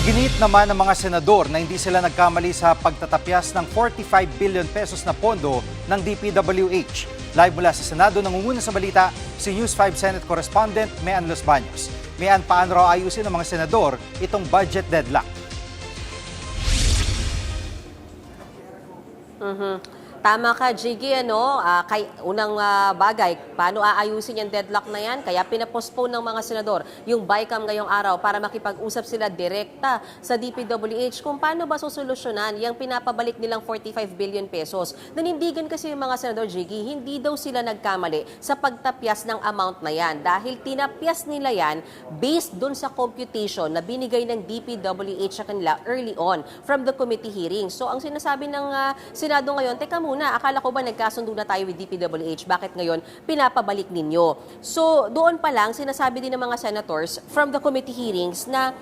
Iginit naman ng mga senador na hindi sila nagkamali sa pagtatapyas ng 45 billion pesos na pondo ng DPWH. Live mula sa Senado, nangunguna sa balita si News 5 Senate Correspondent Mean Los Baños. Mean, paano raw ayusin ng mga senador itong budget deadlock? Tama ka, Jiggy, unang bagay, paano aayusin yung deadlock na yan? Kaya pinapostpone ng mga senador yung BICAM ngayong araw para makipag-usap sila direkta sa DPWH kung paano ba susolusyonan yung pinapabalik nilang 45 billion pesos. Nanindigan kasi yung mga senador, Jiggy, hindi daw sila nagkamali sa pagtapyas ng amount na yan dahil tinapyas nila yan based dun sa computation na binigay ng DPWH sa kanila early on from the committee hearing. So ang sinasabi ng Senado ngayon, teka muna, akala ko ba nagkasundo na tayo with DPWH? Bakit ngayon pinapabalik ninyo? So, doon pa lang, sinasabi din ng mga senators from the committee hearings na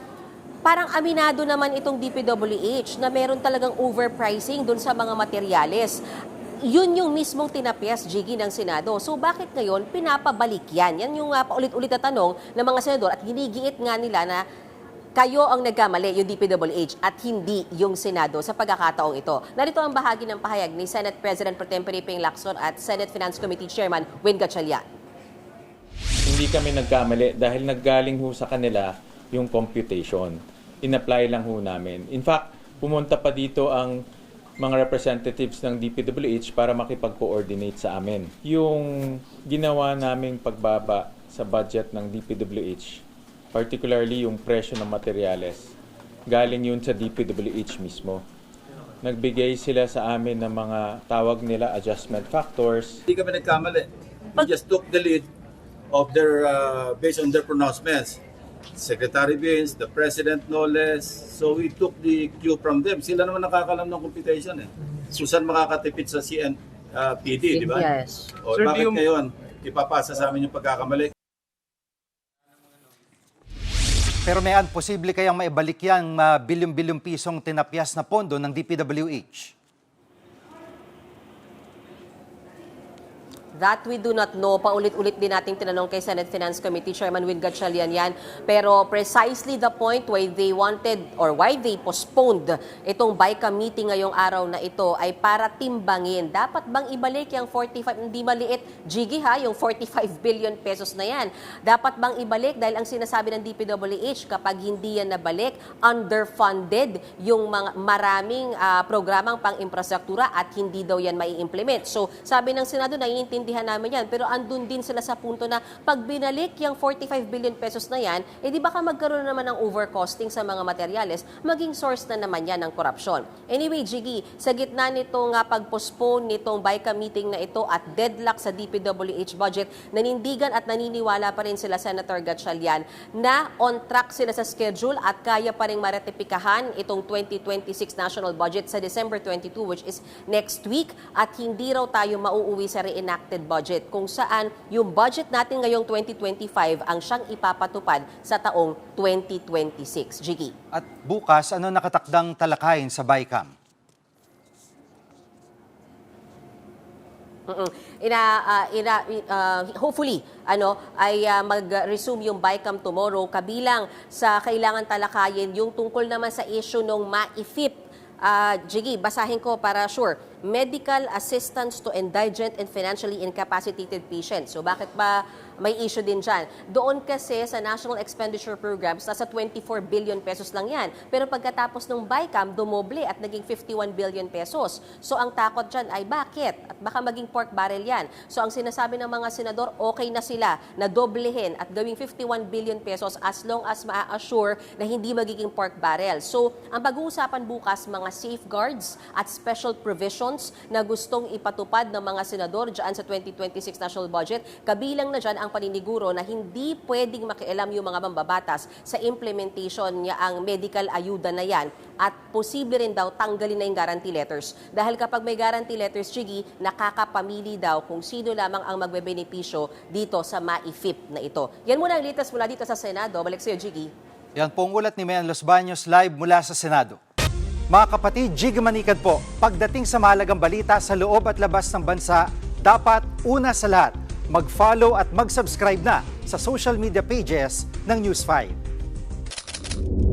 parang aminado naman itong DPWH na meron talagang overpricing doon sa mga materyales. Yun yung mismong tinapyas, Jiggy, ng Senado. So, bakit ngayon pinapabalik yan? Yan yung paulit-ulit na tanong ng mga senador at ginigiit nga nila na kayo ang nagkamali, yung DPWH, at hindi yung Senado sa pagkakataong ito. Narito ang bahagi ng pahayag ni Senate President Pro Tempore Ping Lacson at Senate Finance Committee Chairman Win Gatchalian. Hindi kami nagkamali dahil naggaling ho sa kanila yung computation. In-apply lang ho namin. In fact, pumunta pa dito ang mga representatives ng DPWH para makipag-coordinate sa amin. Yung ginawa naming pagbaba sa budget ng DPWH, particularly yung presyo ng materyales, galing yun sa DPWH mismo. Nagbigay sila sa amin ng mga tawag nila adjustment factors. Hindi kami nagkamali. We just took the lead of their, based on their pronouncements. Secretary Vince, the President no less. So we took the cue from them. Sila naman nakakalam ng computation eh. Susan makakatipid sa CNPD, di ba? Yes. O Sir, bakit ngayon ipapasa sa amin yung pagkakamali? Pero Mean, posible kayang maibalik yang bilyong-bilyong pisong tinapyas na pondo ng DPWH? That we do not know. Paulit-ulit din nating tinanong kay Senate Finance Committee Chairman Win Gatchalian yan. Pero precisely the point why they wanted or why they postponed itong BICAM meeting ngayong araw na ito ay para timbangin. Dapat bang ibalik yung 45, hindi maliit, Jiggy yung 45 billion pesos na yan. Dapat bang ibalik dahil ang sinasabi ng DPWH kapag hindi yan nabalik, underfunded yung mga maraming programang pang-infrastruktura at hindi daw yan mai-implement. So sabi ng Senado, naiintindihan namin yan. Pero andun din sila sa punto na pag binalik yung 45 billion pesos na yan, di baka magkaroon naman ng overcosting sa mga materyales, maging source na naman yan ng korupsyon. Anyway, Jiggy, sa gitna nitong pag-postpone nitong BICAM meeting na ito at deadlock sa DPWH budget, nanindigan at naniniwala pa rin sila Senator Gatchalian na on track sila sa schedule at kaya pa rin maratipikahan itong 2026 national budget sa December 22, which is next week, at hindi raw tayo mauuwi sa reenacted budget kung saan yung budget natin ngayong 2025 ang siyang ipapatupad sa taong 2026. Jiggy. At bukas, ano nakatakdang talakayin sa BICAM? Hopefully ay mag-resume yung BICAM tomorrow, kabilang sa kailangan talakayin yung tungkol naman sa issue ng MAIFIP. Jiggy, basahin ko para sure. Medical assistance to indigent and financially incapacitated patients. So bakit ba may issue din dyan? Doon kasi sa National Expenditure Programs, nasa 24 billion pesos lang yan. Pero pagkatapos ng BICAM, dumoble at naging 51 billion pesos. So ang takot dyan ay bakit? At baka maging pork barrel yan. So ang sinasabi ng mga senador, okay na sila na doblehin at gawing 51 billion pesos as long as ma-assure na hindi magiging pork barrel. So ang pag-uusapan bukas, mga safeguards at special provisions na gustong ipatupad ng mga senador dyan sa 2026 national budget. Kabilang na dyan ang paniniguro na hindi pwedeng makialam yung mga mambabatas sa implementation niya ang medical ayuda na yan at posible rin daw tanggalin na yung guarantee letters. Dahil kapag may guarantee letters, Jiggy, nakakapamili daw kung sino lamang ang magbebenepisyo dito sa MAIFIP na ito. Yan muna ang latest mula dito sa Senado. Balik sa iyo, Jiggy. Yan po ang ulat ni Mean Los Baños live mula sa Senado. Mga kapatid, Jiggy Manikad po, pagdating sa mahalagang balita sa loob at labas ng bansa, dapat una sa lahat, mag-follow at mag-subscribe na sa social media pages ng News 5.